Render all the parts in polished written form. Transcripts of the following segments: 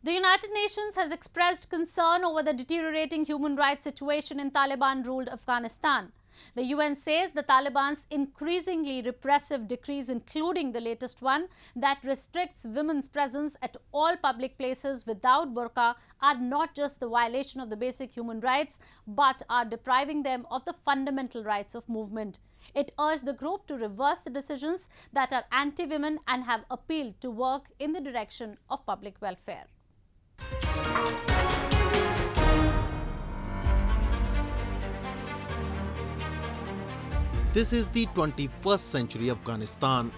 The United Nations has expressed concern over the deteriorating human rights situation in Taliban-ruled Afghanistan. The UN says the Taliban's increasingly repressive decrees, including the latest one that restricts women's presence at all public places without burqa, are not just the violation of the basic human rights, but are depriving them of the fundamental rights of movement. It urged the group to reverse the decisions that are anti-women and have appealed to work in the direction of public welfare. This is the 21st century Afghanistan.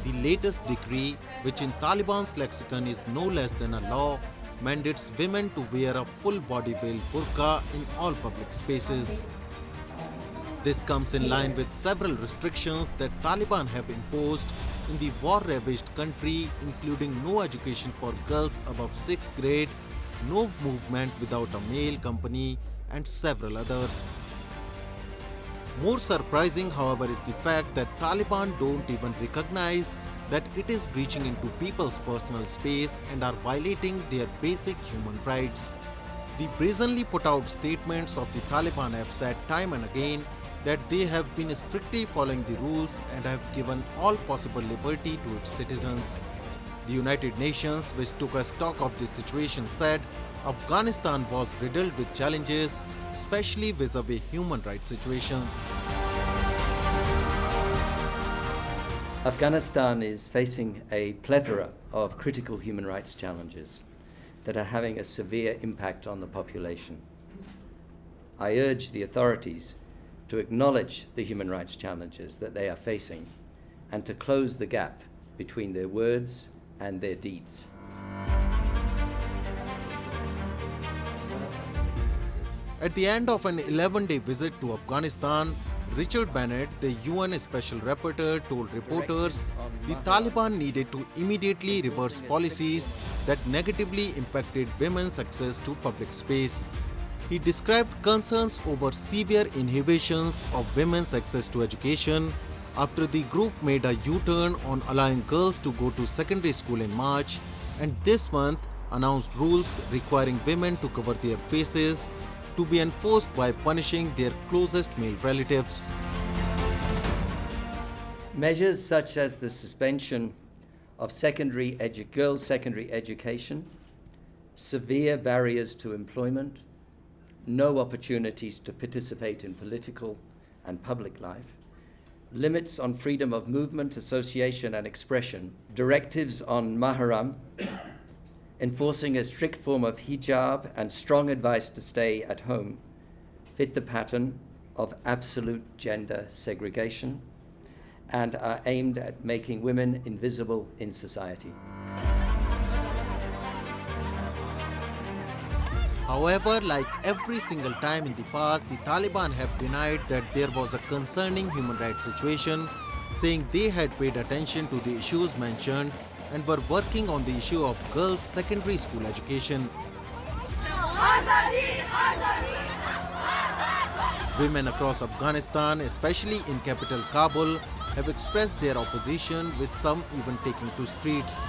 The latest decree, which in Taliban's lexicon is no less than a law, mandates women to wear a full body veil burqa in all public spaces. This comes in line with several restrictions that Taliban have imposed in the war-ravaged country, including no education for girls above 6th grade, no movement without a male company, and several others. More surprising, however, is the fact that Taliban don't even recognize that it is breaching into people's personal space and are violating their basic human rights. The brazenly put out statements of the Taliban have said time and again that they have been strictly following the rules and have given all possible liberty to its citizens. The United Nations, which took a stock of this situation, said Afghanistan was riddled with challenges, especially vis-a-vis human rights situation. Afghanistan is facing a plethora of critical human rights challenges that are having a severe impact on the population. I urge the authorities to acknowledge the human rights challenges that they are facing and to close the gap between their words and their deeds. At the end of an 11-day visit to Afghanistan, Richard Bennett, the UN Special Rapporteur, told reporters the Taliban needed to immediately reverse policies that negatively impacted women's access to public space. He described concerns over severe inhibitions of women's access to education after the group made a U-turn on allowing girls to go to secondary school in March, and this month announced rules requiring women to cover their faces to be enforced by punishing their closest male relatives. Measures such as the suspension of girls' secondary education, severe barriers to employment, no opportunities to participate in political and public life, limits on freedom of movement, association and expression, directives on mahram, enforcing a strict form of hijab and strong advice to stay at home, fit the pattern of absolute gender segregation and are aimed at making women invisible in society. However, like every single time in the past, the Taliban have denied that there was a concerning human rights situation, saying they had paid attention to the issues mentioned and were working on the issue of girls' secondary school education. Women across Afghanistan, especially in capital Kabul, have expressed their opposition, with some even taking to streets.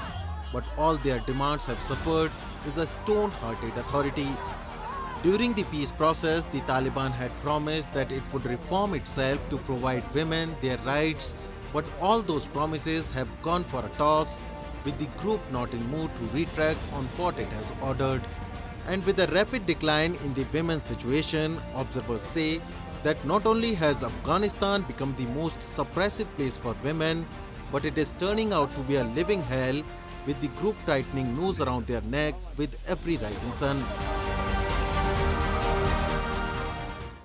But all their demands have suffered is a stone-hearted authority. During the peace process, the Taliban had promised that it would reform itself to provide women their rights, but all those promises have gone for a toss, with the group not in mood to retract on what it has ordered. And with a rapid decline in the women's situation, observers say that not only has Afghanistan become the most suppressive place for women, but it is turning out to be a living hell, with the group tightening noose around their neck with every rising sun.